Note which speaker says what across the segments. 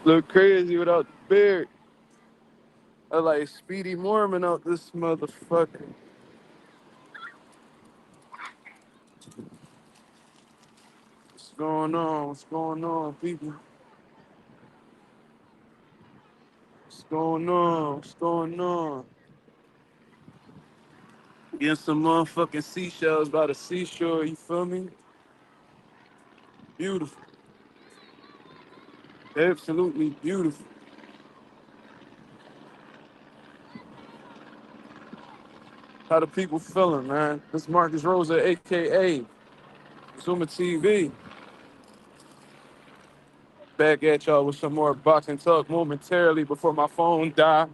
Speaker 1: Look crazy without the beard. I like Speedy Mormon out this motherfucker. What's going on? What's going on, people? What's going on? What's going on? Getting some motherfucking seashells by the seashore, you feel me? Beautiful. Absolutely beautiful. How the people feeling, man? This Marcus Rosa, aka Zuma TV. Back at y'all with some more boxing talk momentarily before my phone die.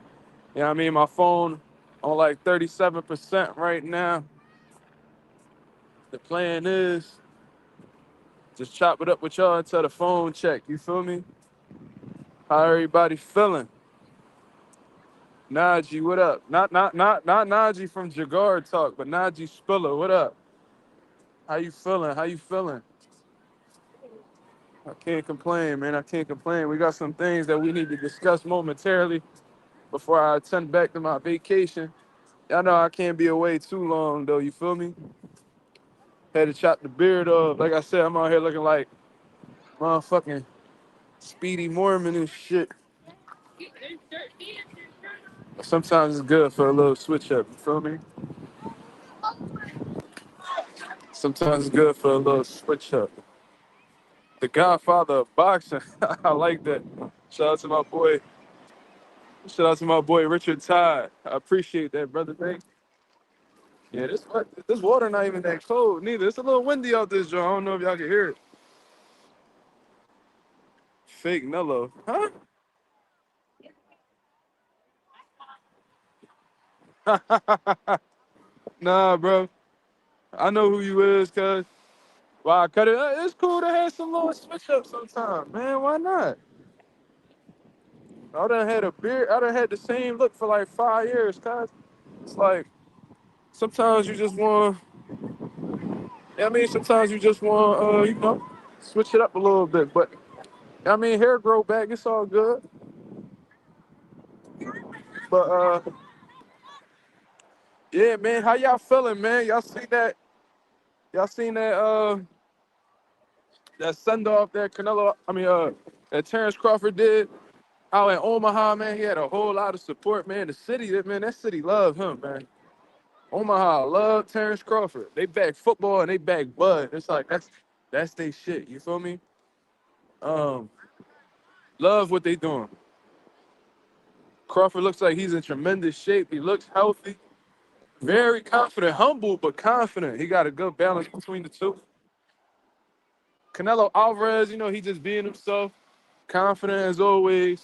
Speaker 1: You know what I mean? My phone on like 37% right now. The plan is just chop it up with y'all until the phone check. You feel me? How everybody feeling? Najee, what up? Not Najee from Jagar Talk, but Najee Spiller, what up? How you feeling? How you feeling? I can't complain, man. I can't complain. We got some things that we need to discuss momentarily before I attend back to my vacation. Y'all know I can't be away too long, though. You feel me? Had to chop the beard off. Like I said, I'm out here looking like motherfucking Speedy Mormon and shit. Sometimes it's good for a little switch up. You feel me? Sometimes it's good for a little switch up. The Godfather of boxing. I like that. Shout out to my boy. Shout out to my boy Richard Todd. I appreciate that, brother. Thank you. Yeah, this water not even that cold neither. It's a little windy out this joint. I don't know if y'all can hear it. Fake Nello. Huh? Nah, bro. I know who you is, cuz. Why I cut it? It's cool to have some little switch up sometime, man. Why not? I done had a beard. I done had the same look for like 5 years, cuz. It's like sometimes you just want, I mean, sometimes you just want, switch it up a little bit. But I mean, hair grow back. It's all good. But yeah, man, how y'all feeling, man? Y'all seen that? Y'all seen that send off that Canelo? That Terence Crawford did out in Omaha, man. He had a whole lot of support, man. The city, that city loved him, man. Omaha love Terence Crawford. They back football and they back Bud. It's like that's they shit. You feel me? Um, love what they doing. Crawford looks like he's in tremendous shape. He looks healthy, very confident, humble but confident. He got a good balance between the two. Canelo Alvarez, he just being himself, confident as always.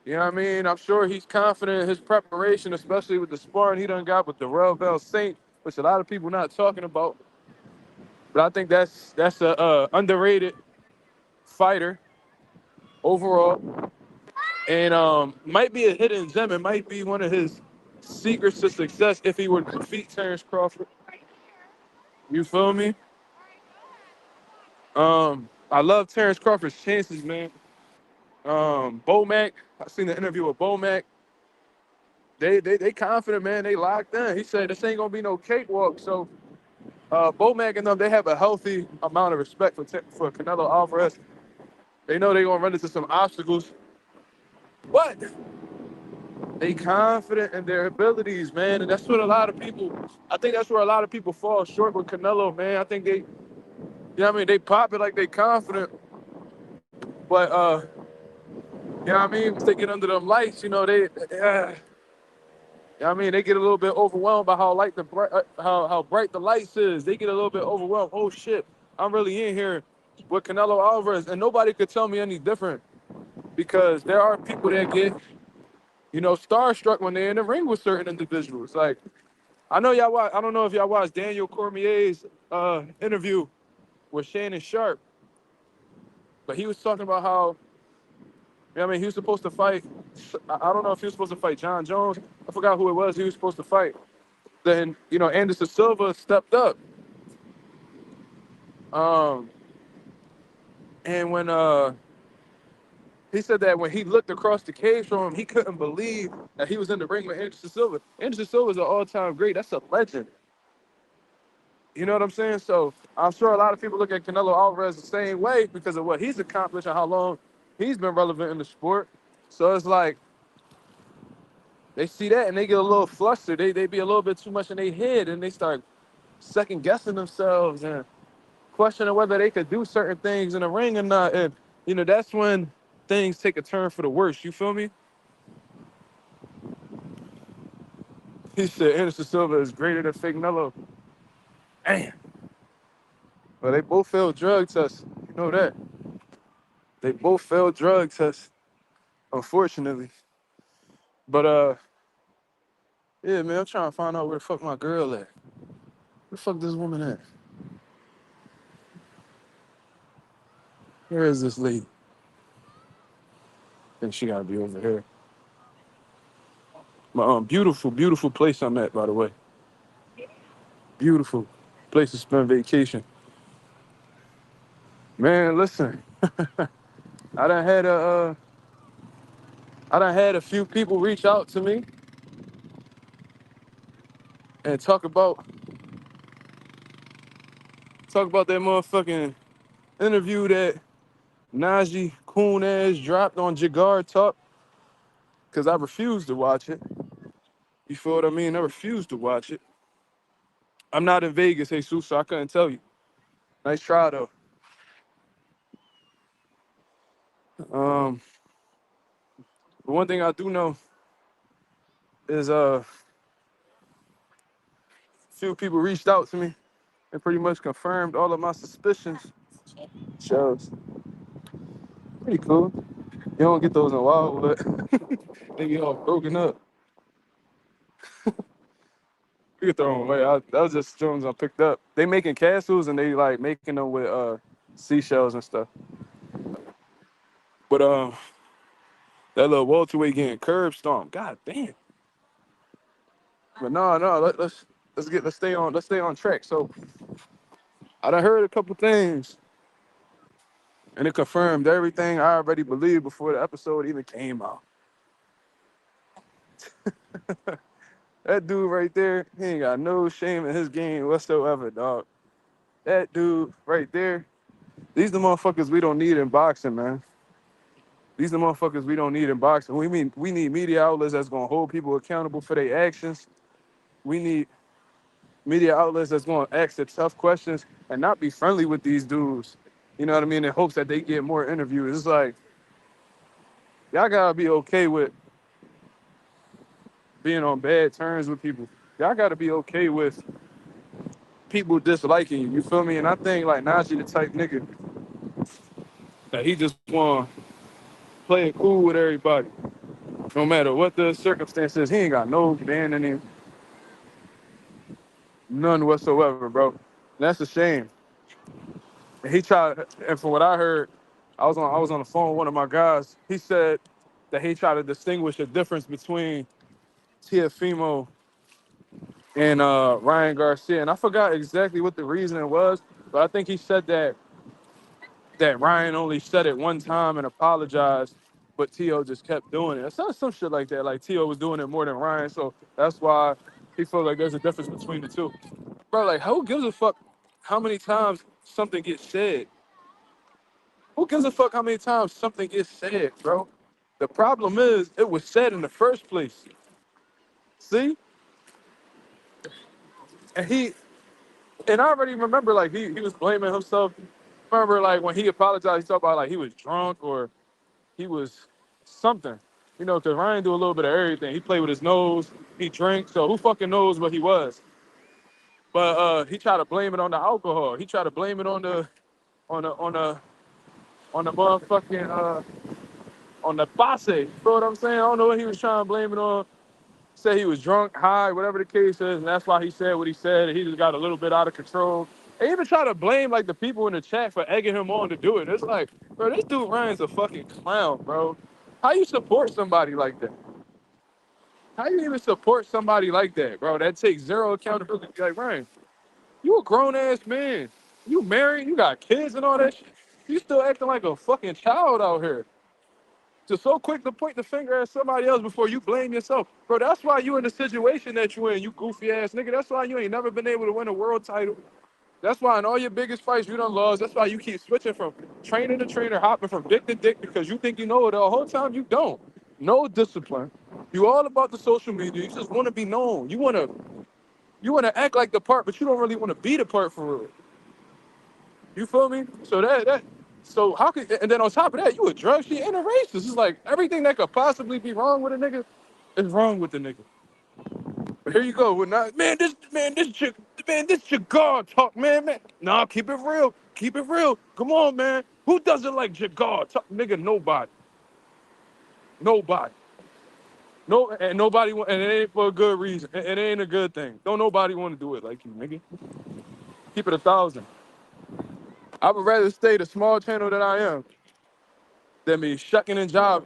Speaker 1: You know what I mean? I'm sure he's confident in his preparation, especially with the sparring he done got with the Bell Saint, which a lot of people not talking about. But I think that's a underrated fighter overall, and might be a hidden gem. It might be one of his secrets to success if he were to defeat Terence Crawford. You feel me? I love Terence Crawford's chances, man. Bomac, I seen the interview with Bomac. They confident, man. They locked in. He said this ain't gonna be no cakewalk. So Bomac and them, they have a healthy amount of respect for Canelo Alvarez. They know they're gonna run into some obstacles, but they confident in their abilities, man. And that's what a lot of people. I think that's where a lot of people fall short with Canelo, man. I think they pop it like they confident, but once they get under them lights, they get a little bit overwhelmed by how bright the lights is. They get a little bit overwhelmed. Oh shit, I'm really in here with Canelo Alvarez, and nobody could tell me any different because there are people that get, starstruck when they're in the ring with certain individuals. Like I know y'all watch. I don't know if y'all watched Daniel Cormier's interview with Shannon Sharp, but he was talking about how, he was supposed to fight. I don't know if he was supposed to fight John Jones. I forgot who it was he was supposed to fight. Then, Anderson Silva stepped up. Um, And when he said that when he looked across the cage from him, he couldn't believe that he was in the ring with Anderson Silva. Anderson Silva is an all-time great. That's a legend. You know what I'm saying? So I'm sure a lot of people look at Canelo Alvarez the same way because of what he's accomplished and how long he's been relevant in the sport. So it's like they see that and they get a little flustered. They be a little bit too much in their head and they start second guessing themselves and questioning whether they could do certain things in the ring or not. And that's when things take a turn for the worse. You feel me? He said Anderson Silva is greater than Fake Nello. Damn. Well, they both failed drug tests. You know that. They both failed drug tests, unfortunately. But yeah, man, I'm trying to find out where the fuck my girl at. Where the fuck this woman at? Where is this lady? I think she gotta be over here. My beautiful, beautiful place I'm at, by the way. Beautiful place to spend vacation. Man, listen. I done had a few people reach out to me and talk about that motherfucking interview that Najee Coon ass dropped on Jagar Talk, because I refused to watch it. You feel what I mean? I refused to watch it. I'm not in Vegas, Jesus, so I couldn't tell you. Nice try though. Um, but one thing I do know is a few people reached out to me and pretty much confirmed all of my suspicions. Shows pretty cool. You don't get those in a while, but they be all broken up. You can throw them away. That was just stones I picked up. They making castles and they like making them with seashells and stuff. But that little welterweight getting curb stomped. God damn. But no. Let's stay on track. So I done heard a couple things, and it confirmed everything I already believed before the episode even came out. That dude right there, he ain't got no shame in his game whatsoever, dog. That dude right there, these the motherfuckers we don't need in boxing, man. These the motherfuckers we don't need in boxing. We need media outlets that's gonna hold people accountable for their actions. We need media outlets that's gonna ask the tough questions and not be friendly with these dudes. You know what I mean? In hopes that they get more interviews. It's like y'all gotta be okay with being on bad terms with people. Y'all gotta be okay with people disliking you. You feel me? And I think like Najee the type nigga that he just wanna play it cool with everybody. No matter what the circumstances, he ain't got no band in him. None whatsoever, bro. And that's a shame. And he tried, and from what I heard, I was on the phone with one of my guys. He said that he tried to distinguish the difference between Tiafimo and Ryan Garcia. And I forgot exactly what the reason was, but I think he said that Ryan only said it one time and apologized, but Tio just kept doing it. It's not some shit like that. Like Tio was doing it more than Ryan, so that's why he feels like there's a difference between the two. Bro, like who gives a fuck how many times something gets said? Who gives a fuck how many times something gets said, bro? The problem is it was said in the first place. See? And I already remember like he was blaming himself. Remember like when he apologized, he talked about like he was drunk or he was something. You know, because Ryan do a little bit of everything. He played with his nose, he drank, so who fucking knows what he was? But he tried to blame it on the alcohol. He tried to blame it on the on the on the motherfucking on the base. You know what I'm saying? I don't know what he was trying to blame it on. Said he was drunk, high, whatever the case is, and that's why he said what he said. And he just got a little bit out of control. They even try to blame like the people in the chat for egging him on to do it. It's like, bro, this dude Ryan's a fucking clown, bro. How you support somebody like that? How you even support somebody like that, bro? That takes zero accountability. Like Ryan, you a grown ass man. You married, you got kids and all that shit. You still acting like a fucking child out here. Just so quick to point the finger at somebody else before you blame yourself. Bro, that's why you in the situation that you in, you goofy ass nigga. That's why you ain't never been able to win a world title. That's why in all your biggest fights you done lost. That's why you keep switching from trainer to trainer, hopping from dick to dick because you think you know it the whole time you don't. No discipline. You all about the social media. You just want to be known. You wanna act like the part, but you don't really want to be the part for real. You feel me? So how could, and then on top of that, you a drug shit and a racist. It's like everything that could possibly be wrong with a nigga is wrong with the nigga. But here you go. We're not, this Jagar talk, man. Nah, keep it real. Keep it real. Come on, man. Who doesn't like Jagar talk? Nigga, nobody. Nobody. No, and nobody, and it ain't for a good reason. It ain't a good thing. Don't nobody want to do it like you, nigga. Keep it 1,000. I would rather stay the small channel that I am than me shucking and job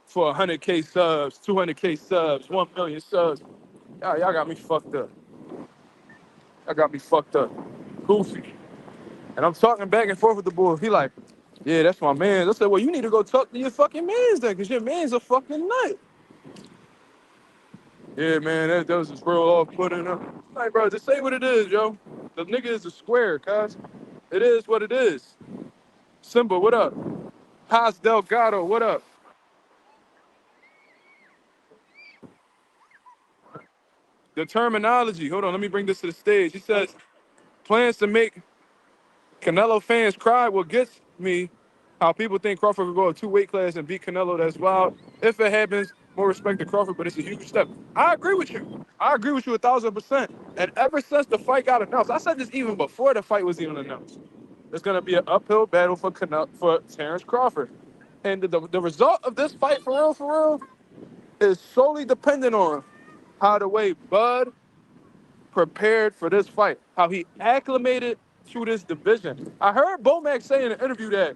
Speaker 1: for 100K subs, 200K subs, 1 million subs. Y'all got me fucked up. Y'all got me fucked up. Goofy. And I'm talking back and forth with the boy. He like, yeah, that's my man. I said, well, you need to go talk to your fucking mans then, because your man's a fucking nut. Yeah, man, that was just real off-putting. Like, bro, just say what it is, yo. The nigga is a square, cuz. It is what it is. Simba, what up? Paz Delgado, what up? The terminology. Hold on, let me bring this to the stage. He says, plans to make Canelo fans cry what gets me how people think Crawford will go a 2 weight class and beat Canelo. That's wild. If it happens, more respect to Crawford, but it's a huge step. I agree with you. I agree with you 1,000%. And ever since the fight got announced, I said this even before the fight was even announced. It's gonna be an uphill battle for Terence Crawford. And the result of this fight, for real, is solely dependent on how the way Bud prepared for this fight, how he acclimated to this division. I heard Bomac say in an interview that,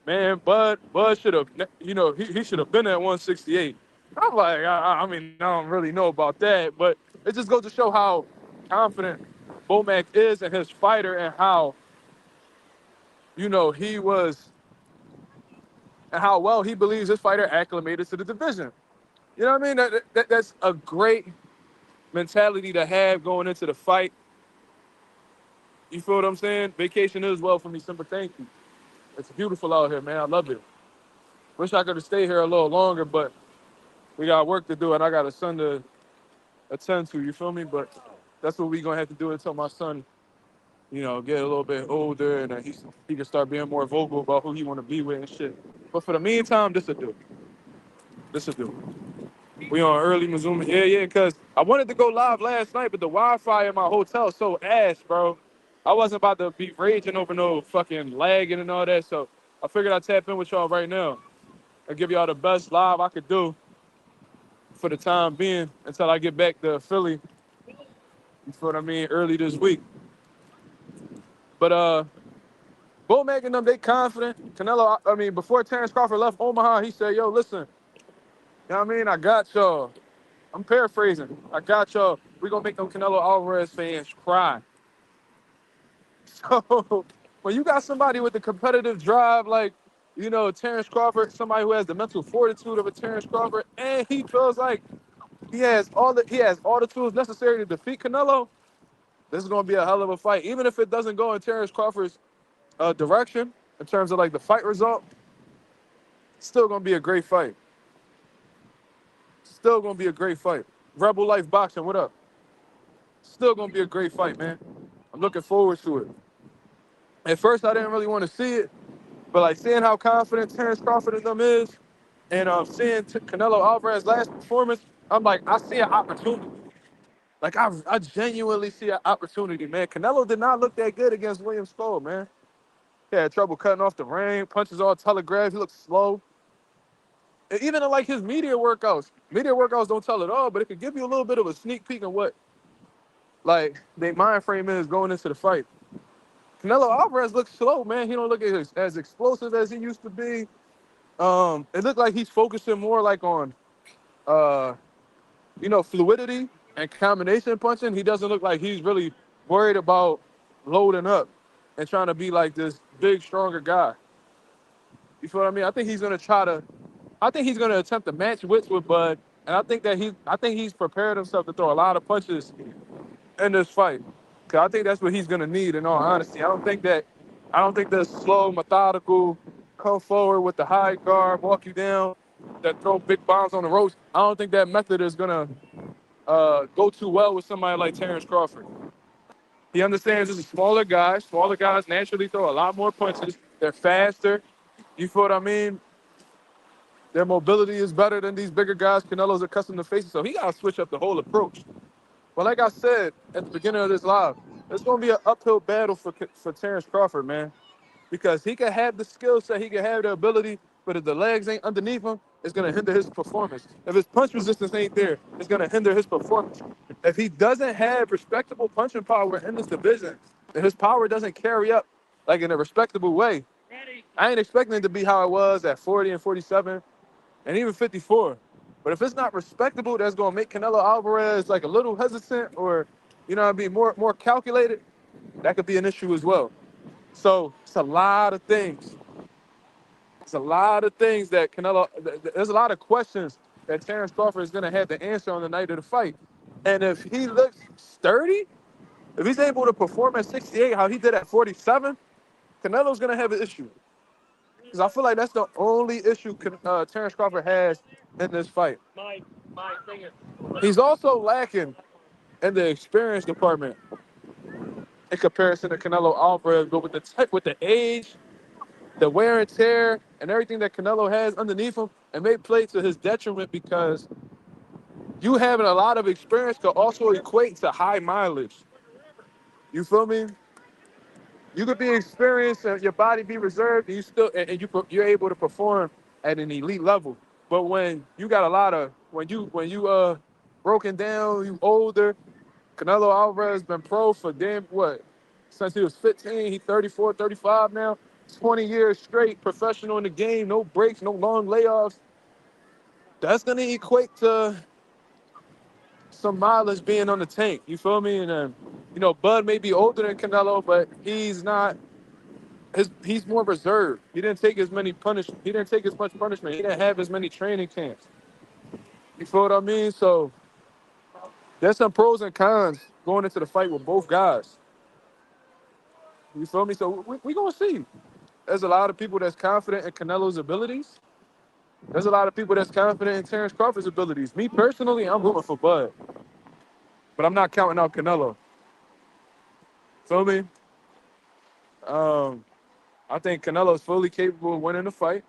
Speaker 1: man, Bud should have, he should have been at 168. I'm like, I mean, I don't really know about that, but it just goes to show how confident Bomac is in his fighter and how, he was, and how well he believes his fighter acclimated to the division. You know what I mean? That's a great mentality to have going into the fight. You feel what I'm saying? Vacation is well for me, Simba. Thank you. It's beautiful out here, man. I love it. Wish I could have stayed here a little longer, but we got work to do, and I got a son to attend to. You feel me? But that's what we gonna have to do until my son, get a little bit older, and he can start being more vocal about who he want to be with and shit. But for the meantime, this will do. This will do. We on early Mazuma. Yeah, because I wanted to go live last night, but the Wi-Fi in my hotel so ass, bro. I wasn't about to be raging over no fucking lagging and all that, so I figured I'd tap in with y'all right now and give y'all the best live I could do for the time being until I get back to Philly. You feel what I mean? Early this week. But Bomac and them, they confident. Canelo, before Terence Crawford left Omaha, he said, yo, listen, you know what I mean? I got y'all. I'm paraphrasing. I got y'all. We're going to make them Canelo Alvarez fans cry. So when you got somebody with the competitive drive like, Terence Crawford, somebody who has the mental fortitude of a Terence Crawford, and he feels like he has all the tools necessary to defeat Canelo, this is going to be a hell of a fight. Even if it doesn't go in Terence Crawford's direction in terms of like the fight result, it's still going to be a great fight. Still going to be a great fight. Rebel Life Boxing, what up? Still going to be a great fight, man. I'm looking forward to it. At first, I didn't really want to see it, but like seeing how confident Terence Crawford and them is, and seeing Canelo Alvarez's last performance, I'm like, I see an opportunity. Like, I genuinely see an opportunity, man. Canelo did not look that good against William Stoll, man. He had trouble cutting off the ring, punches all telegraphed, he looked slow. And even in like his media workouts don't tell it all, but it could give you a little bit of a sneak peek of what like their mind frame is going into the fight. Canelo Alvarez looks slow, man. He don't look as explosive as he used to be. It looked like he's focusing more like on, fluidity and combination punching. He doesn't look like he's really worried about loading up. and trying to be like this big, stronger guy. You feel what I mean? I think he's gonna attempt to match wits with Bud, and I think he's prepared himself to throw a lot of punches in this fight. Cause I think that's what he's gonna need. In all honesty, I don't think the slow, methodical, come forward with the high guard, walk you down, that throw big bombs on the ropes. I don't think that method is gonna go too well with somebody like Terence Crawford. He understands this is a smaller guy. Smaller guys naturally throw a lot more punches. They're faster. You feel what I mean? Their mobility is better than these bigger guys Canelo's accustomed to facing. So he got to switch up the whole approach. But like I said at the beginning of this live, it's going to be an uphill battle for Terence Crawford, man. Because he can have the skill set, he can have the ability, but if the legs ain't underneath him, it's going to hinder his performance. If his punch resistance ain't there, it's going to hinder his performance. If he doesn't have respectable punching power in this division, and his power doesn't carry up like in a respectable way, I ain't expecting it to be how it was at 40 and 47 and even 54. But if it's not respectable, that's going to make Canelo Alvarez like a little hesitant or, you know what I mean, more calculated, that could be an issue as well. So it's a lot of things. It's a lot of things that there's a lot of questions that Terence Crawford is going to have to answer on the night of the fight. And if he looks sturdy, if he's able to perform at 68 how he did at 47, Canelo's going to have an issue. Because I feel like that's the only issue Terence Crawford has in this fight. He's also lacking in the experience department in comparison to Canelo Alvarez, but with the age, the wear and tear, and everything that Canelo has underneath him, it may play to his detriment because you having a lot of experience could also equate to high mileage. You feel me? You could be experienced and your body be reserved, and you're able to perform at an elite level. But when you got a lot of when you broken down, you older. Canelo Alvarez been pro for damn what? Since he was 15, he 34, 35 now. 20 years straight, professional in the game, no breaks, no long layoffs. That's gonna equate to some mileage being on the tank. You feel me? And Bud may be older than Canelo, but he's not. He's more reserved. He didn't take as many punishment. He didn't take as much punishment. He didn't have as many training camps. You feel what I mean? So there's some pros and cons going into the fight with both guys. You feel me? So we gonna see. There's a lot of people that's confident in Canelo's abilities. There's a lot of people that's confident in Terence Crawford's abilities. Me personally, I'm rooting for Bud, but I'm not counting out Canelo. Feel me? I think Canelo's fully capable of winning the fight,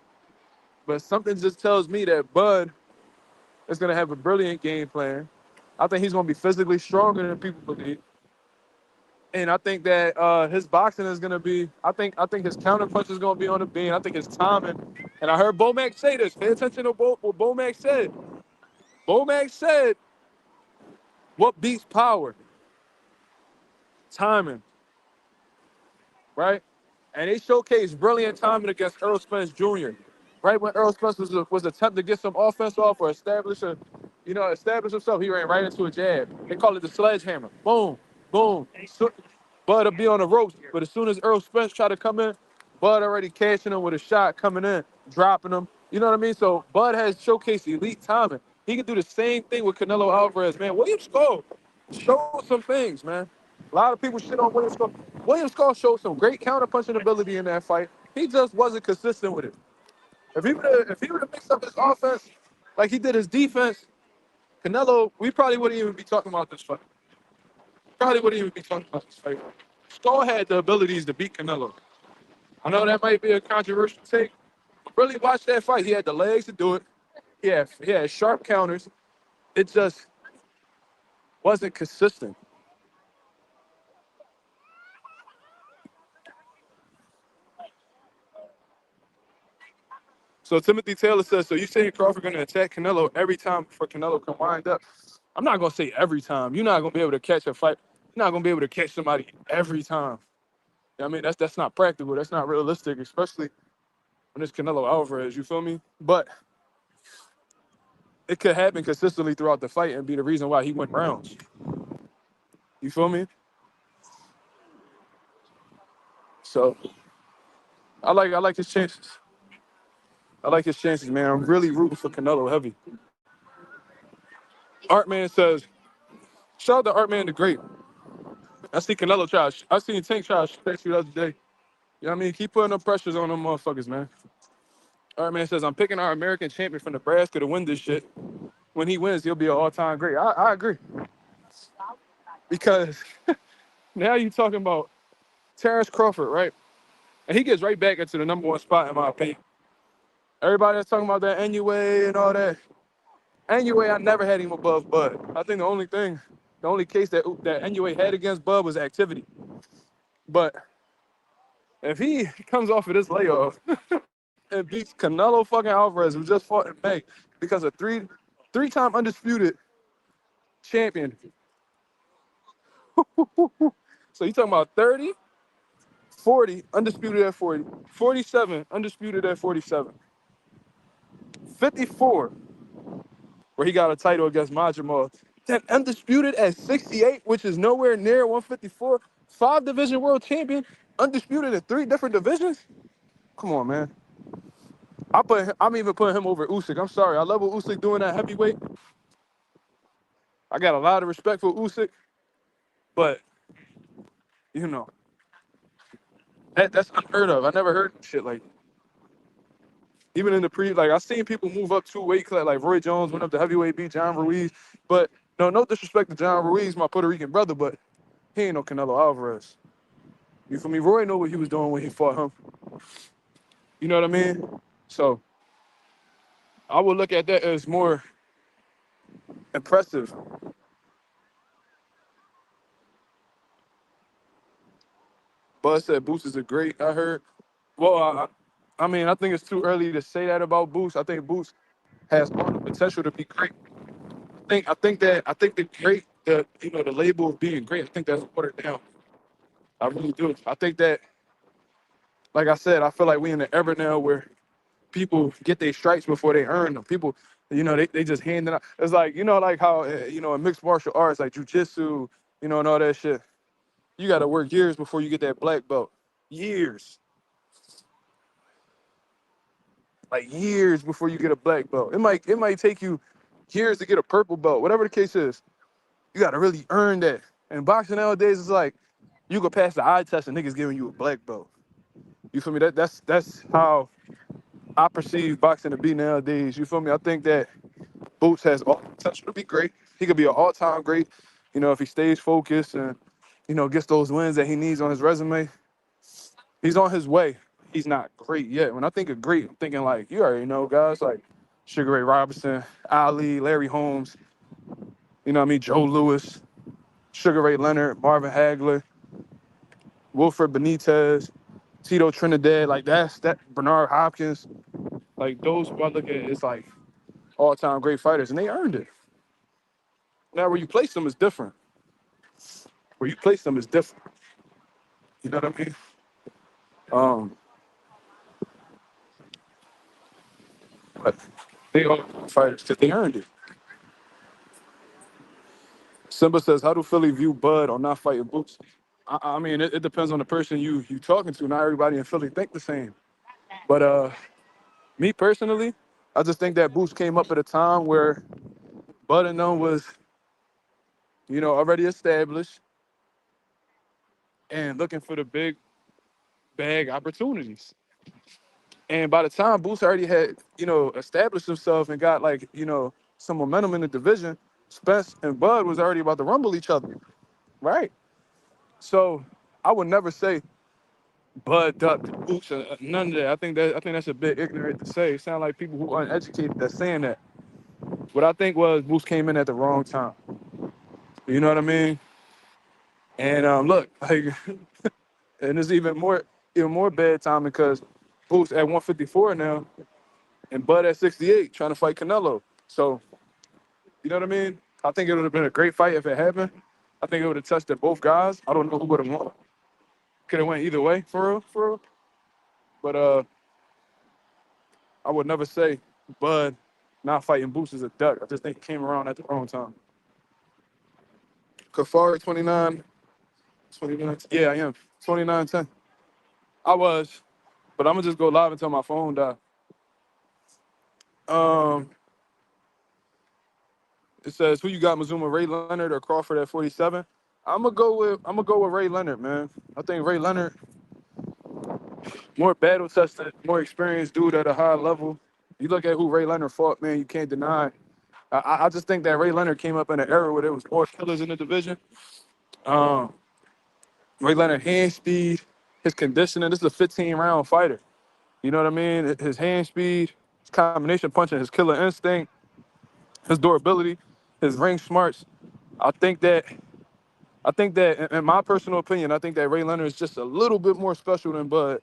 Speaker 1: but something just tells me that Bud is gonna have a brilliant game plan. I think he's gonna be physically stronger than people believe. And I think that his boxing is gonna be. I think his counter punch is gonna be on the beam. I think his timing. And I heard Bomac say this. Pay attention to what Bomac said. Bomac said, "What beats power? Timing, right?" And they showcased brilliant timing against Earl Spence Jr. Right when Earl Spence was attempting to get some offense off or establish himself, he ran right into a jab. They call it the sledgehammer. Boom, boom. Bud will be on the ropes, but as soon as Earl Spence tried to come in, Bud already cashing him with a shot coming in, dropping him. You know what I mean? So Bud has showcased elite timing. He can do the same thing with Canelo Alvarez, man. William Skull showed some things, man. A lot of people shit on William Skull. William Skull showed some great counterpunching ability in that fight. He just wasn't consistent with it. If he would have mixed up his offense like he did his defense, Canelo, we probably wouldn't even be talking about this fight. Probably wouldn't even be talking about this fight. Skull had the abilities to beat Canelo. I know that might be a controversial take, but really watch that fight. He had the legs to do it. He had sharp counters. It just wasn't consistent. So Timothy Taylor says, so you saying Crawford going to attack Canelo every time before Canelo can wind up? I'm not going to say every time. You're not going to be able to catch a fight. You're not going to be able to catch somebody every time. I mean, that's not practical. That's not realistic, especially when it's Canelo Alvarez, you feel me? But it could happen consistently throughout the fight and be the reason why he went rounds. You feel me? So I like his chances. I like his chances, man. I'm really rooting for Canelo heavy. Artman says, shout out to Artman the Great. I see Canelo try. I seen Tank try to text you the other day. You know what I mean? Keep putting up pressures on them motherfuckers, man. Artman says, I'm picking our American champion from Nebraska to win this shit. When he wins, he'll be an all-time great. I agree. Because now you're talking about Terence Crawford, right? And he gets right back into the number one spot, in my opinion. Everybody that's talking about that anyway and all that. Anyway, I never had him above Bud. I think the only case that Anyway had against Bud was activity. But if he comes off of this layoff and beats Canelo fucking Alvarez, who just fought in May, because a three-time undisputed champion. So you talking about 30, 40, undisputed at 40, 47, undisputed at 47, 54, where he got a title against Mazuma. Then undisputed at 68, which is nowhere near 154. 5-division world champion, undisputed in 3 different divisions. Come on, man. I'm even putting him over Usyk. I'm sorry. I love what Usyk doing at heavyweight. I got a lot of respect for Usyk, but you know that's unheard of. I never heard shit like that. Even in the like I seen people move up 2 weight class, like Roy Jones went up to heavyweight, beat John Ruiz. But no disrespect to John Ruiz, my Puerto Rican brother, but he ain't no Canelo Alvarez. You feel me? Roy know what he was doing when he fought him. You know what I mean? So I would look at that as more impressive. Bud said Boots is a great. I heard. Well, I mean, I think it's too early to say that about Boots. I think Boots has all the potential to be great. I think the great, the label of being great. I think that's watered down. I really do. I think that, like I said, I feel like we in the era now where people get their stripes before they earn them. People, they just hand it out. It's like, like how, in mixed martial arts, like jujitsu, and all that shit. You got to work years before you get that black belt. Years. Like years before you get a black belt. It might take you years to get a purple belt. Whatever the case is, you got to really earn that. And boxing nowadays is like, you can pass the eye test and niggas giving you a black belt. You feel me? That's how I perceive boxing to be nowadays. You feel me? I think that Boots has all the potential to be great. He could be an all-time great, if he stays focused and, gets those wins that he needs on his resume. He's on his way. He's not great yet. When I think of great, I'm thinking like, you already know, guys like Sugar Ray Robinson, Ali, Larry Holmes, you know what I mean? Joe Louis, Sugar Ray Leonard, Marvin Hagler, Wilfred Benitez, Tito Trinidad, like that Bernard Hopkins, like those who I look at, it's like all-time great fighters, and they earned it. Now, where you place them is different. Where you place them is different. You know what I mean? But they all fighters because they earned it. Simba says, how do Philly view Bud on not fighting Boots? I mean, it depends on the person you talking to. Not everybody in Philly think the same. But me personally, I just think that Boots came up at a time where Bud and them was, already established and looking for the big bag opportunities. And by the time Boots already had, established himself and got like, some momentum in the division, Spence and Bud was already about to rumble each other, right? So I would never say Bud ducked Boots or none of that. I think that's a bit ignorant to say. It sounds like people who are uneducated that's saying that. What I think was Boots came in at the wrong time. You know what I mean? And look, like, and it's even more bad time because Boots at 154 now and Bud at 68 trying to fight Canelo. So, you know what I mean? I think it would have been a great fight if it happened. I think it would have touched at both guys. I don't know who would have won. Could have went either way, for real. But I would never say Bud not fighting Boots is a duck. I just think it came around at the wrong time. Kafari 29. Yeah, I am. 29-10. I was, but I'm gonna just go live until my phone die. Um, it says who you got, Mazuma, Ray Leonard or Crawford at 47. I'm gonna go with Ray Leonard, man. I think Ray Leonard more battle tested, more experienced dude at a high level. You look at who Ray Leonard fought, man. You can't deny. I just think that Ray Leonard came up in an era where there was more killers in the division. Um, Ray Leonard hand speed, his conditioning. This is a 15-round fighter. You know what I mean? His hand speed, his combination punching, his killer instinct, his durability, his ring smarts. I think that in my personal opinion, I think that Ray Leonard is just a little bit more special than Bud.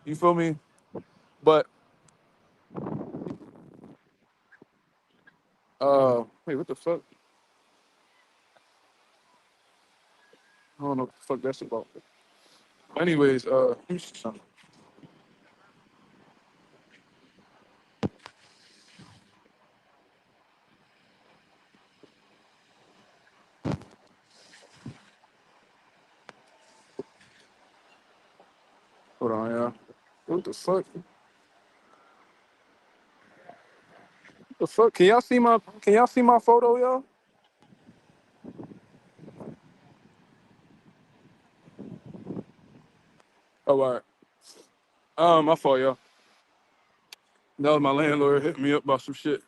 Speaker 1: You feel me? But wait, what the fuck? I don't know what the fuck that's about. Anyways, let me see something. Hold on, yeah. What the fuck? What the fuck? Can y'all see my photo, y'all? Oh, all right. My fault, y'all. That was my landlord hitting me up about some shit.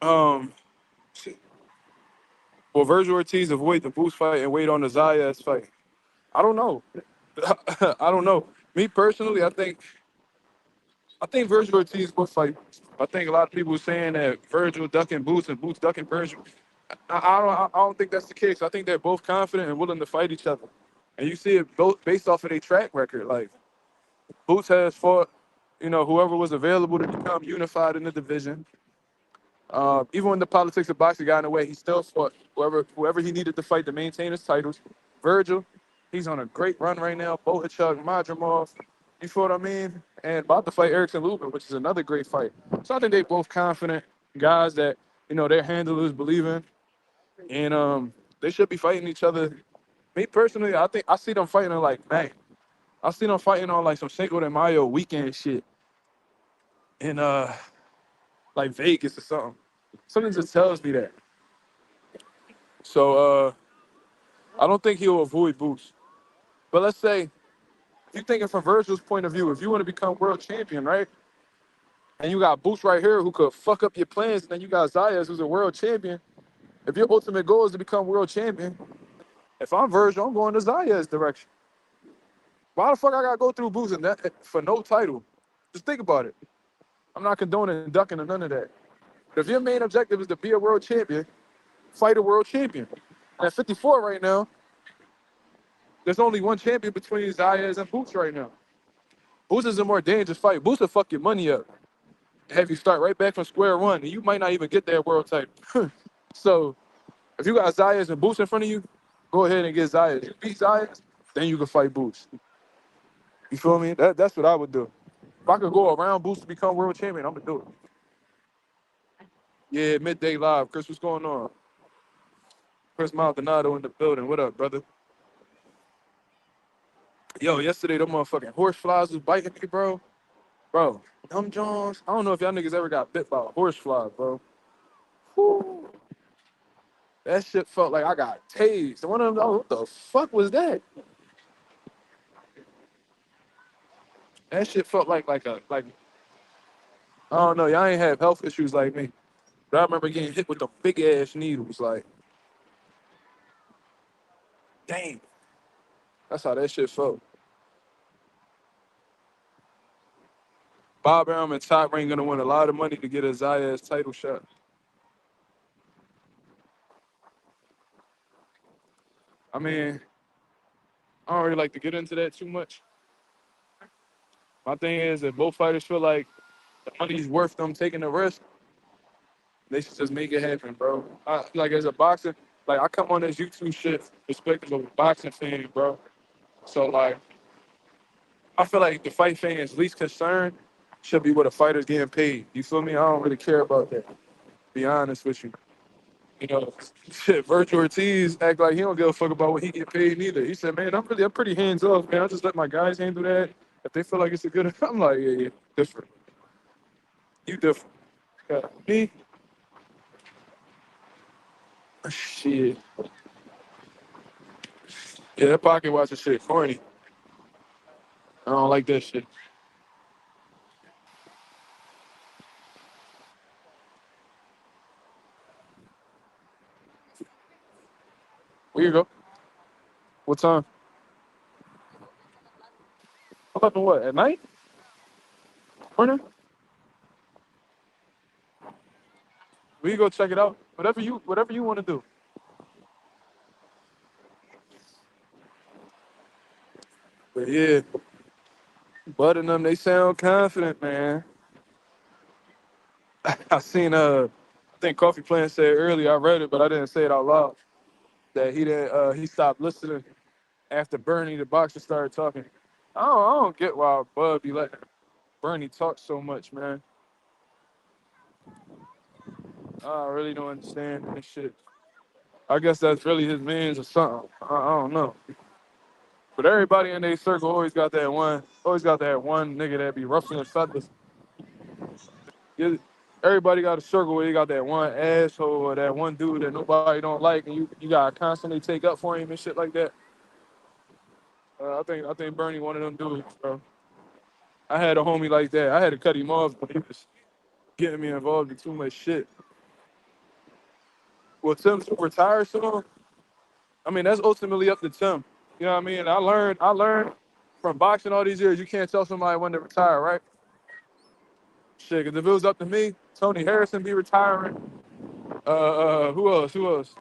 Speaker 1: Um, will Virgil Ortiz avoid the Boost fight and wait on the Zayas fight? I don't know. I don't know. Me personally, I think Virgil Ortiz will fight. I think a lot of people saying that Virgil ducking Boots and Boots ducking Virgil. I don't think that's the case. I think they're both confident and willing to fight each other. And you see it both based off of their track record. Like Boots has fought, whoever was available to become unified in the division. Even when the politics of boxing got in the way, he still fought whoever he needed to fight to maintain his titles. Virgil, he's on a great run right now. Bohachuk, Madrimov, you feel what I mean? And about to fight Erickson Lubin, which is another great fight. So I think they both confident guys that their handlers believe in, and they should be fighting each other. Me personally, I think I see them fighting on like man, I see them fighting on like some Cinco de Mayo weekend shit in like Vegas or something. Something just tells me that. So I don't think he'll avoid Boots. But let's say, if you're thinking from Virgil's point of view, if you want to become world champion, right? And you got Boots right here who could fuck up your plans, and then you got Zayas who's a world champion. If your ultimate goal is to become world champion, if I'm Virgil, I'm going to Zayas' direction. Why the fuck I gotta go through Boots and that for no title? Just think about it. I'm not condoning ducking or none of that. But if your main objective is to be a world champion, fight a world champion. And at 54 right now, there's only one champion between Zayas and Boots right now. Boots is a more dangerous fight. Boots will fuck your money up. Have you start right back from square one, and you might not even get that world title. So if you got Zayas and Boots in front of you, go ahead and get Zayas. You beat Zayas, then you can fight Boots. You feel me? That's what I would do. If I could go around Boots to become world champion, I'm gonna do it. Yeah, midday live. Chris, what's going on? Chris Maldonado in the building. What up, brother? Yo, yesterday them motherfucking horse flies was biting me, bro. Bro, them Jones. I don't know if y'all niggas ever got bit by a horse fly, bro. Whew. That shit felt like I got tased. One of them, oh, what the fuck was that? That shit felt like I don't know. Y'all ain't have health issues like me, but I remember getting hit with the big ass needles. Like, damn, that's how that shit felt. Bob Arum and Top Ring gonna win a lot of money to get a Zayas title shot. I mean, I don't really like to get into that too much. My thing is, if both fighters feel like the money's worth them taking the risk, they should just make it happen, bro. Like as a boxer, like I come on this YouTube shit perspective of a boxing fan, bro. So like, I feel like the fight fans least concerned should be what a fighter's getting paid. You feel me? I don't really care about that. Be honest with you. You know, shit, Virgil Ortiz act like he don't give a fuck about what he get paid neither. He said, man, I'm pretty hands off, man. I just let my guys handle that. If they feel like it's a good, I'm like, yeah, different. You different. Me, shit. Yeah, that pocket watching shit corny. I don't like that shit. Where you go? What time? 11 what? At night? Morning? We go check it out. Whatever you want to do. But yeah, Bud and them, they sound confident, man. I seen I think Coffee Plant said earlier, I read it, but I didn't say it out loud, that he stopped listening after Bernie the boxer started talking. I don't get why Bud be letting Bernie talk so much, man. I really don't understand this shit. I guess that's really his man's or something. I don't know. But everybody in their circle always got that one nigga that be ruffling feathers. Yeah, everybody got a circle where you got that one asshole or that one dude that nobody don't like, and you gotta constantly take up for him and shit like that. I think Bernie one of them dudes, bro. I had a homie like that. I had to cut him off, but he was getting me involved in too much shit. Well, Tim's retire soon. I mean, that's ultimately up to Tim. You know what I mean? I learned from boxing all these years, you can't tell somebody when to retire, right? Shit, 'cause if it was up to me, Tony Harrison be retiring. Who else? Who else?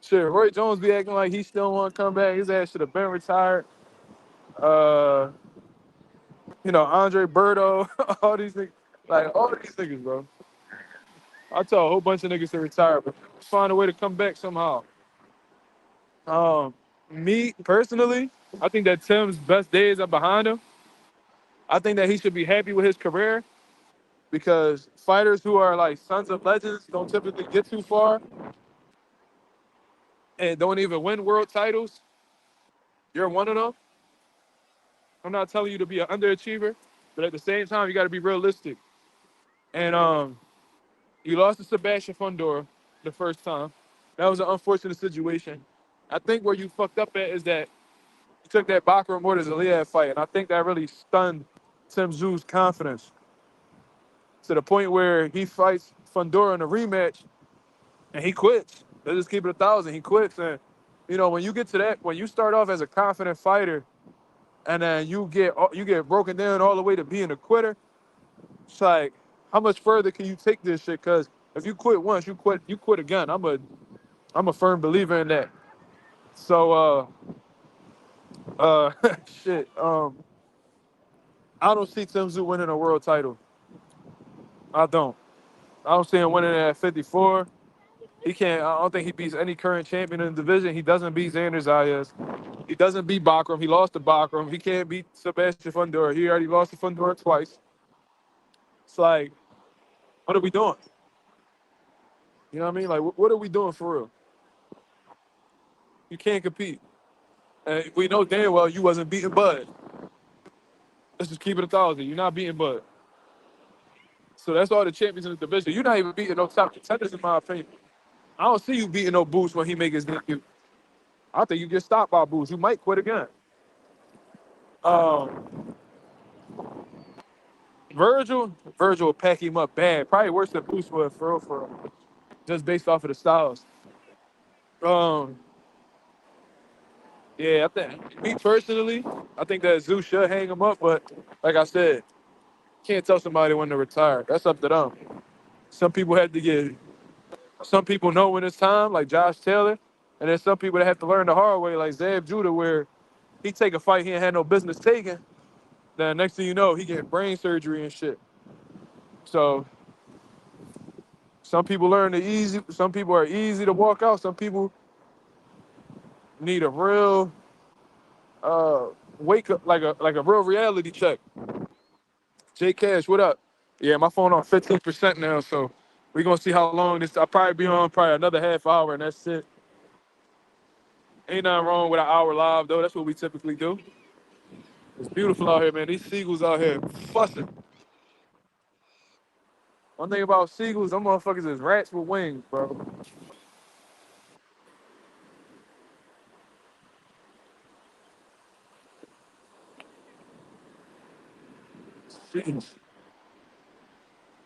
Speaker 1: Shit, Roy Jones be acting like he still want to come back. His ass should have been retired. Uh, Andre Berto, all these niggas, like all these niggas, bro. I tell a whole bunch of niggas to retire, but find a way to come back somehow. Um, Me personally, I think that Tim's best days are behind him. I think that he should be happy with his career because fighters who are like sons of legends don't typically get too far and don't even win world titles. You're one of them. I'm not telling you to be an underachiever, but at the same time, you got to be realistic. And you lost to Sebastian Fundora the first time. That was an unfortunate situation. I think where you fucked up at is that you took that Bakram Mortazaliev fight, and I think that really stunned Tim Tszyu's confidence to the point where he fights Fundora in a rematch, and he quits. Let's just keep it 1,000. He quits, and when you get to that, when you start off as a confident fighter, and then you get broken down all the way to being a quitter, it's like, how much further can you take this shit? Because if you quit once, you quit again. I'm a firm believer in that. So shit. I don't see Tim Tszyu winning a world title. I don't. I don't see him winning it at 54. He can't. I don't think he beats any current champion in the division. He doesn't beat Xander Zayas. He doesn't beat Bakram. He lost to Bakram. He can't beat Sebastian Fundora. He already lost to Fundora twice. It's like, what are we doing? You know what I mean? Like, what are we doing for real? You can't compete. And we know damn well you wasn't beating Bud. Let's just keep it 1,000. You're not beating Bud. So that's all the champions in the division. You're not even beating no top contenders, in my opinion. I don't see you beating no Boost when he make his debut. I think you get stopped by Boost. You might quit again. Um, Virgil will pack him up bad. Probably worse than Boost would, for real. Just based off of the styles. Um, yeah, I think, me personally, I think that Zoo should hang him up, but like I said, can't tell somebody when to retire. That's up to them. Some people have to get, some people know when it's time, like Josh Taylor, and then some people that have to learn the hard way, like Zab Judah, where he take a fight he ain't had no business taking. Then next thing you know, he get brain surgery and shit. So some people learn the easy. Some people are easy to walk out. Some people need a real wake up, like a real reality check. J Cash, what up? Yeah, my phone on 15% now, so We gonna see how long this. I'll probably be on probably another half hour, and that's it. Ain't nothing wrong with an hour live though. That's what we typically do. It's beautiful out here, man. These seagulls out here fussing. One thing about seagulls, them motherfuckers is rats with wings, bro. Jeez.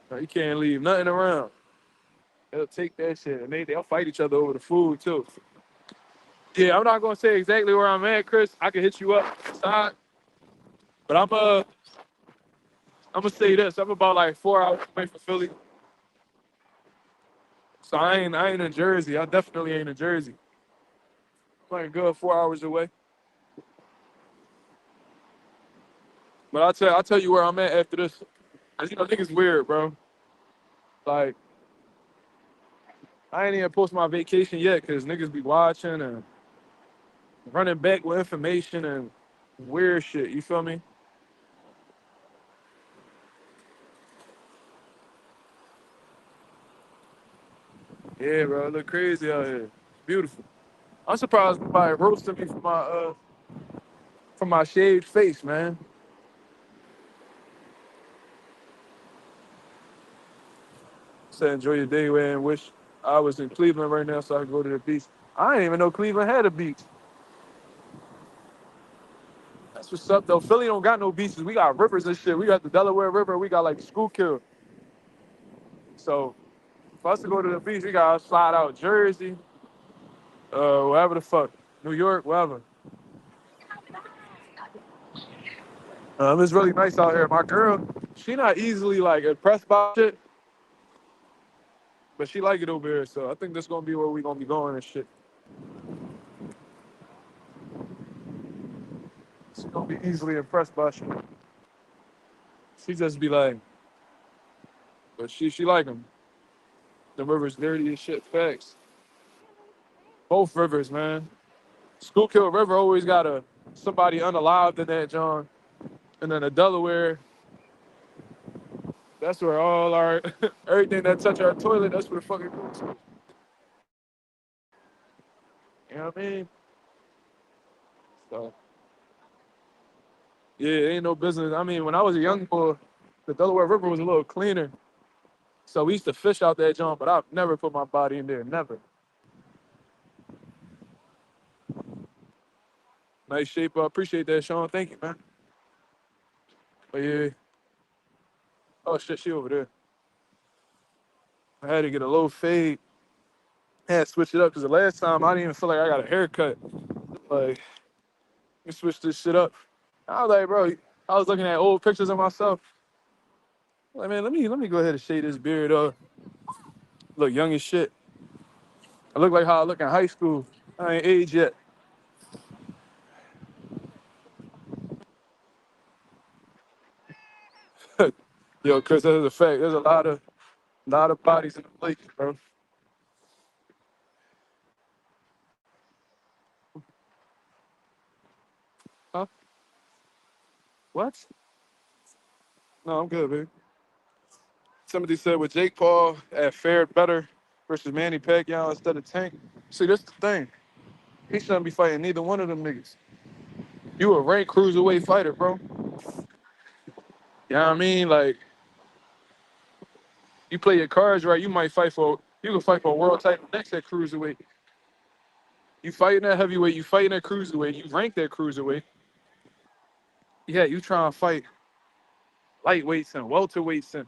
Speaker 1: No, you can't leave nothing around. They'll take that shit and they'll fight each other over the food too. Yeah, I'm not gonna say exactly where I'm at, Chris. I can hit you up side, but I'm gonna say this. I'm about like 4 hours away from Philly. So I ain't in Jersey. I definitely ain't in Jersey. I'm like a good 4 hours away. But I'll tell you where I'm at after this. I think it's weird, bro. Like, I ain't even post my vacation yet because niggas be watching and running back with information and weird shit. You feel me? Yeah, bro. It look crazy out here. Beautiful. I'm surprised nobody roasted me for my shaved face, man. Said enjoy your day, man. Wish I was in Cleveland right now so I could go to the beach. I didn't even know Cleveland had a beach. That's what's up though. Philly don't got no beaches. We got rivers and shit. We got the Delaware River. We got like Schuylkill. So for us to go to the beach, we gotta slide out Jersey, wherever the fuck, New York, wherever. It's really nice out here. My girl, she not easily like impressed by shit, but she like it over here. So I think that's gonna be where we gonna be going and shit. She gonna be easily impressed by shit. She just be like, but she like them. The river's dirty as shit. Facts. Both rivers, man. Schuylkill River always got somebody unalived in that, John. And then the Delaware, that's where all our everything that touch our toilet, that's where the fucking goes to. You know what I mean? So yeah, it ain't no business. I mean, when I was a young boy, the Delaware River was a little cleaner. So we used to fish out that John, but I've never put my body in there. Never. Nice shape. I appreciate that, Sean. Thank you, man. But yeah. Oh shit, she over there. I had to get a low fade. I had to switch it up because the last time I didn't even feel like I got a haircut. Like, let me switch this shit up. I was like, bro, I was looking at old pictures of myself. Like, man, let me go ahead and shade this beard up. Look young as shit. I look like how I look in high school. I ain't aged yet. Yo, Chris, that's a fact. There's a lot of bodies in the plate, bro. Huh? What? No, I'm good, man. Somebody said with Jake Paul had fared better versus Manny Pacquiao instead of Tank. See, that's the thing. He shouldn't be fighting neither one of them niggas. You a ranked cruiserweight fighter, bro. You know what I mean? Like, you play your cards right, you can fight for a world title next at cruiserweight. You fighting that heavyweight, you fighting that cruiserweight, you rank that cruiserweight. Yeah, you trying to fight lightweights and welterweights and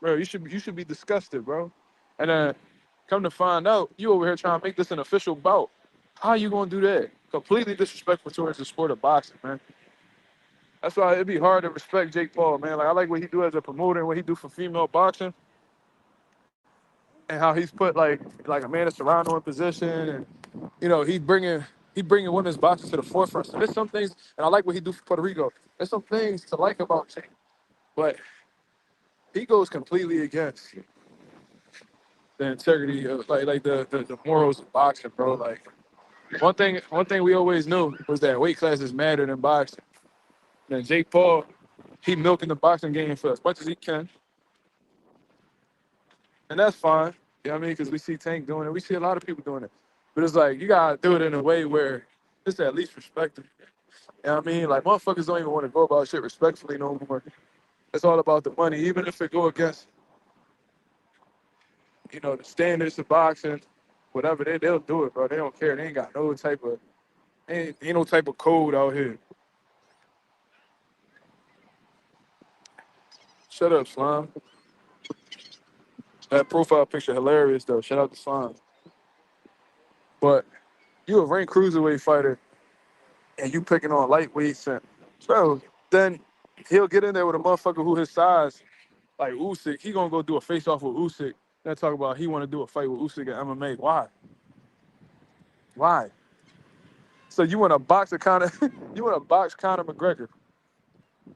Speaker 1: bro, you should be disgusted, bro. And then come to find out, you over here trying to make this an official bout. How you gonna do that? Completely disrespectful towards the sport of boxing, man. That's why it'd be hard to respect Jake Paul, man. Like I like what he do as a promoter and what he do for female boxing, and how he's put like Amanda Serrano in position, and he bringing women's boxing to the forefront. So there's some things, and I like what he do for Puerto Rico. There's some things to like about Jake, but he goes completely against the integrity of like the morals of boxing, bro. Like one thing we always knew was that weight classes mattered in boxing. And Jake Paul, he milking the boxing game for as much as he can. And that's fine. You know what I mean? Because we see Tank doing it. We see a lot of people doing it. But it's like, you got to do it in a way where it's at least respectful. You know what I mean? Like, motherfuckers don't even want to go about shit respectfully no more. It's all about the money. Even if it go against, the standards of boxing, whatever, they'll do it, bro. They don't care. They ain't got no type of, ain't no type of code out here. Shut up, Slime. That profile picture hilarious, though. Shout out to Slime. But you a ranked cruiserweight fighter, and you picking on lightweights, and bro, then he'll get in there with a motherfucker who his size, like Usyk. He gonna go do a face off with Usyk. Then talk about he want to do a fight with Usyk at MMA. Why? Why? So you want to box a Conor? You want to box Conor McGregor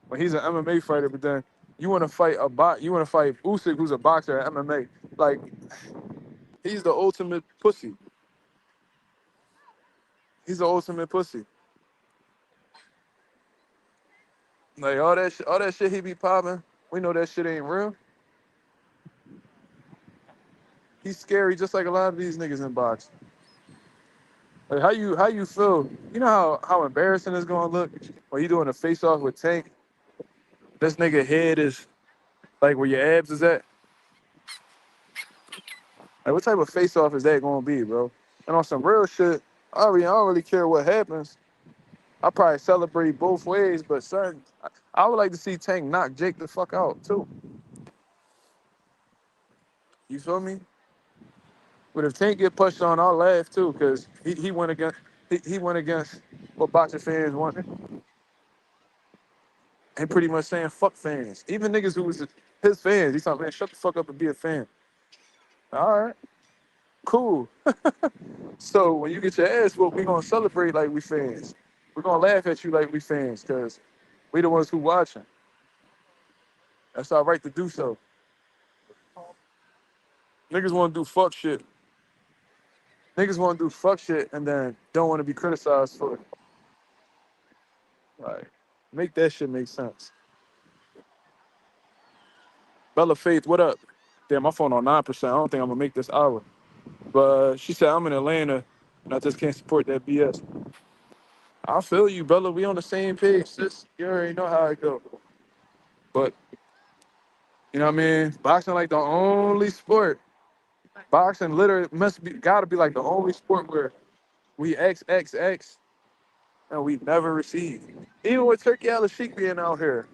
Speaker 1: when he's an MMA fighter, but then you want to fight You want to fight Usyk, who's a boxer at MMA. Like, he's the ultimate pussy. He's the ultimate pussy. Like all that shit he be popping. We know that shit ain't real. He's scary, just like a lot of these niggas in boxing. Like how you feel? You know how embarrassing it's gonna look when you doing a face off with Tank. This nigga head is like where your abs is at. Like, what type of face off is that gonna be, bro? And on some real shit, I don't really care what happens. I probably celebrate both ways, but son, I would like to see Tank knock Jake the fuck out too. You feel me? But if Tank get pushed on, I'll laugh too, cause he went against he went against what boxing fans wanted, and pretty much saying fuck fans. Even niggas who was his fans, he's like, man, shut the fuck up and be a fan. All right, cool. So when you get your ass whooped, we gonna celebrate like we fans. We're gonna laugh at you like we fans, cause we the ones who watching. That's our right to do so. Niggas want to do fuck shit. Niggas want to do fuck shit and then don't want to be criticized for it. Like, make that shit make sense. Bella Faith, what up? Damn, my phone on 9%. I don't think I'm gonna make this hour. But she said I'm in Atlanta and I just can't support that BS. I feel you, Bella. We on the same page, sis. You already know how it go. But you know what I mean? Boxing like the only sport. Boxing literally gotta be like the only sport where we XXX and we never receive. Even with Turkey Al Sheik being out here,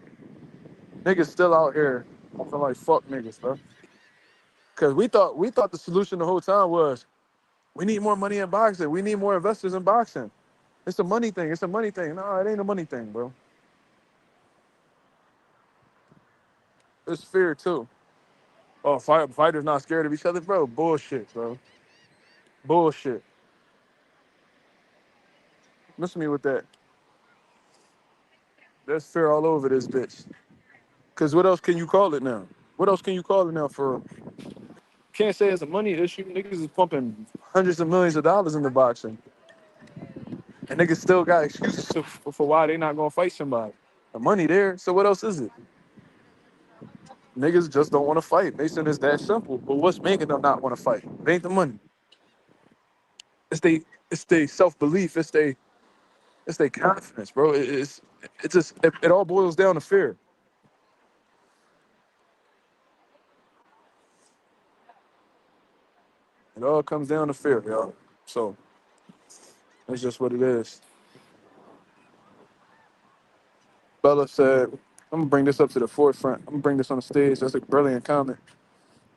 Speaker 1: niggas still out here feeling like fuck niggas, bro. Cause we thought the solution the whole time was we need more money in boxing. We need more investors in boxing. It's a money thing. It's a money thing. No, it ain't a money thing, bro. It's fear too. Oh, fighters not scared of each other, bro. Bullshit, bro. Bullshit. Miss me with that. There's fear all over this bitch. Cause what else can you call it now? What else can you call it now for? Can't say it's a money issue. Niggas is pumping hundreds of millions of dollars into boxing. And niggas still got excuses for why they not gonna fight somebody. The money there, so what else is it? Niggas just don't want to fight. They said it's that simple. But what's making them not want to fight? It ain't the money. It's they self-belief. It's they confidence, bro. It all boils down to fear. It all comes down to fear, y'all. So that's just what it is. Bella said, I'm gonna bring this up to the forefront. I'm gonna bring this on the stage. That's a brilliant comment.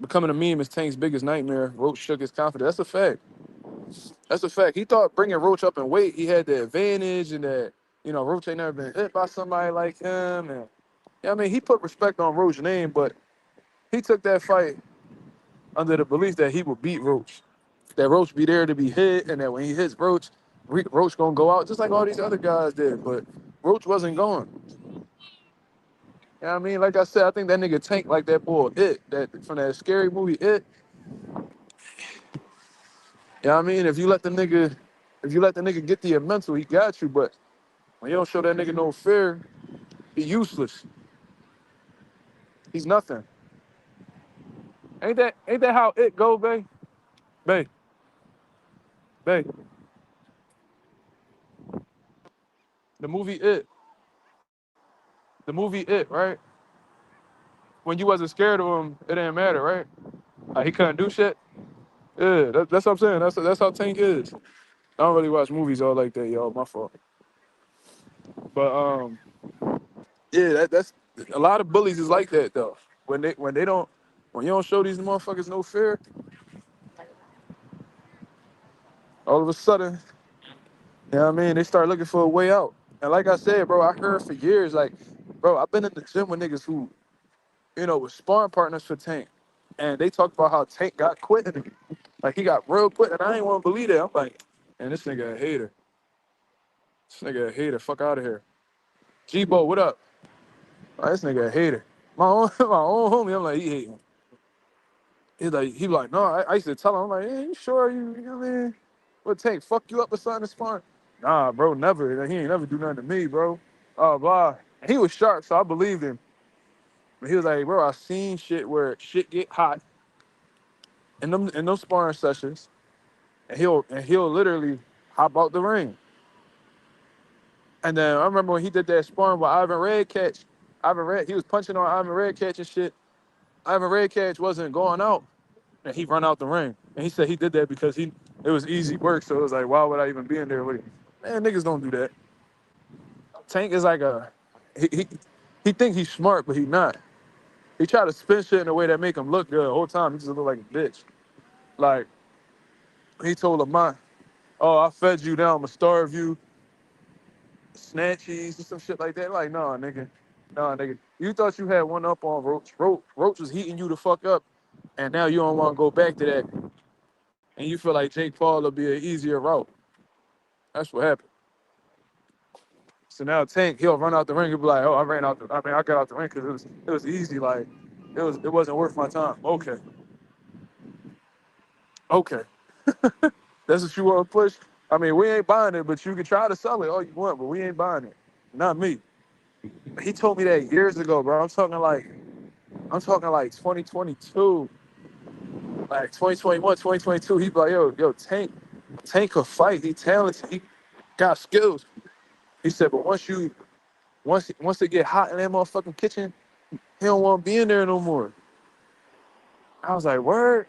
Speaker 1: Becoming a meme is Tank's biggest nightmare. Roach shook his confidence. That's a fact. That's a fact. He thought bringing Roach up in weight, he had the advantage and that, Roach ain't never been hit by somebody like him. And yeah, I mean, he put respect on Roach's name, but he took that fight under the belief that he would beat Roach. That Roach be there to be hit, and that when he hits Roach, Roach gonna go out just like all these other guys did. But Roach wasn't going. You know what I mean? Like I said, I think that nigga Tank like that boy that from that scary movie It. You know what I mean? If you let the nigga get to your mental, he got you. But when you don't show that nigga no fear, he useless. He's nothing. Ain't that how it go, babe? Babe, babe. The movie It. The movie It, right? When you wasn't scared of him, it didn't matter, right? Like he couldn't do shit. Yeah, that's what I'm saying. That's how Tank is. I don't really watch movies all like that, y'all. My fault. But yeah, that's a lot of bullies is like that though. When you don't show these motherfuckers no fear, all of a sudden, you know what I mean, they start looking for a way out. And like I said, bro, I heard for years, like, bro, I've been in the gym with niggas who, was sparring partners for Tank. And they talked about how Tank got quitting. Like he got real quit, and I ain't want to believe that. I'm like, man, this nigga a hater. This nigga a hater. Fuck out of here. G-Bo, what up? Oh, this nigga a hater. My own my own homie, I'm like, he hating. He like, no, I used to tell him, I'm like, hey, you sure you know what I mean? What Tank, fuck you up or something this fun? Nah, bro, never. Like, he ain't never do nothing to me, bro. Blah. And he was sharp, so I believed him. But he was like, bro, I seen shit where shit get hot in them sparring sessions, and he'll literally hop out the ring. And then I remember when he did that sparring with Ivan Redcatch. He was punching on Ivan Redcatch and shit. Ivan Redcatch wasn't going out, and he run out the ring. And he said he did that because it was easy work. So it was like, why would I even be in there with him? Man, niggas don't do that. Tank is like he think he's smart, but he not. He try to spin shit in a way that make him look good. The whole time he just look like a bitch. Like he told Lamont, "Oh, I fed you, now I'ma starve you." Snatchies and some shit like that. Like, nah, nigga. Nah, nigga. You thought you had one up on Roach. Roach was heating you the fuck up, and now you don't want to go back to that. And you feel like Jake Paul will be an easier route. That's what happened. So now Tank, he'll run out the ring and be like, oh, I got out the ring because it was easy. Like, it wasn't worth my time. Okay. Okay. That's what you want to push? I mean, we ain't buying it, but you can try to sell it all you want, but we ain't buying it. Not me. He told me that years ago, bro. I'm talking like 2022, like 2021, 2022. He be like, yo, Tank could fight. He talented. He got skills. He said, but once it get hot in that motherfucking kitchen, he don't want to be in there no more. I was like, word?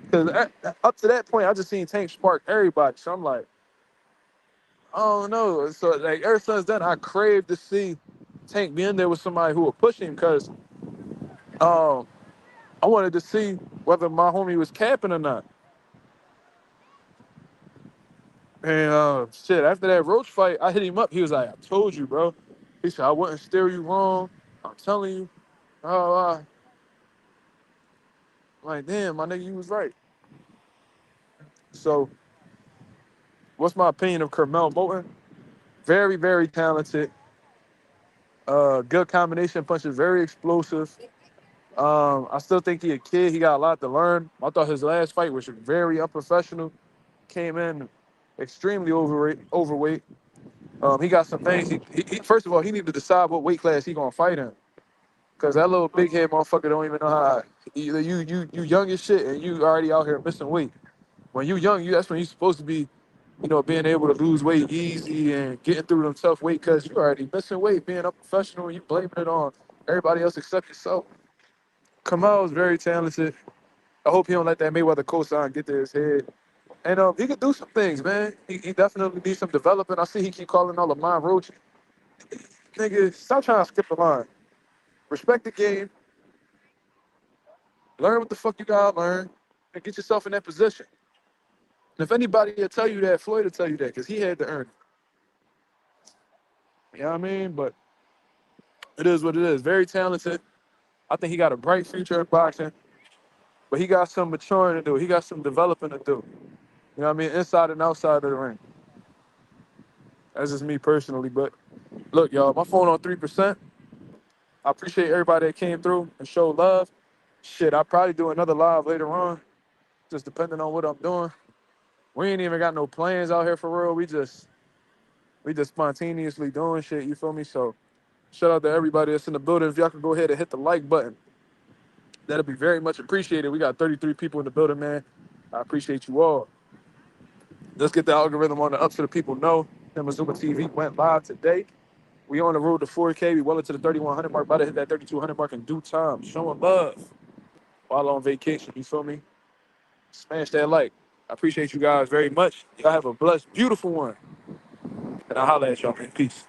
Speaker 1: Because up to that point, I just seen Tank spark everybody. So I'm like, I don't know. So like ever since then, I craved to see Tank be in there with somebody who would push him because um, I wanted to see whether my homie was capping or not. And shit, after that Roach fight, I hit him up. He was like, I told you, bro. He said, I wouldn't steer you wrong. I'm telling you. I'm like, damn, my nigga, you was right. So, what's my opinion of Carmel Moulton? Very, very talented. Good combination punches, very explosive. I still think he a kid. He got a lot to learn. I thought his last fight was very unprofessional. Came in extremely overweight. He got some things. He first of all, he need to decide what weight class he gonna fight in. Cause that little big head motherfucker don't even know how. Either you young as shit and you already out here missing weight. When you young, that's when you supposed to be, being able to lose weight easy and getting through them tough weight. Cause you already missing weight, being a professional, and you blaming it on everybody else except yourself. Kamal's very talented. I hope he don't let that Mayweather cosign get to his head. And he could do some things, man. He definitely needs some development. I see he keep calling all of mine Roach. Nigga, stop trying to skip the line. Respect the game. Learn what the fuck you gotta learn, and get yourself in that position. And if anybody will tell you that, Floyd will tell you that, because he had to earn it. You know what I mean? But it is what it is. Very talented. I think he got a bright future in boxing, but he got some maturing to do. He got some developing to do. You know what I mean? Inside and outside of the ring. That's just me personally. But look, y'all, my phone on 3%. I appreciate everybody that came through and showed love. Shit, I'll probably do another live later on, just depending on what I'm doing. We ain't even got no plans out here for real. We just spontaneously doing shit, you feel me? So shout out to everybody that's in the building. If y'all can go ahead and hit the like button. That'll be very much appreciated. We got 33 people in the building, man. I appreciate you all. Let's get the algorithm on the up so the people know that Mazuma TV went live today. We on the road to 4K. We well into the 3,100 mark. About to hit that 3,200 mark in due time. Showing love while on vacation. You feel me? Smash that like. I appreciate you guys very much. Y'all have a blessed, beautiful one. And I'll holler at y'all, man. Peace.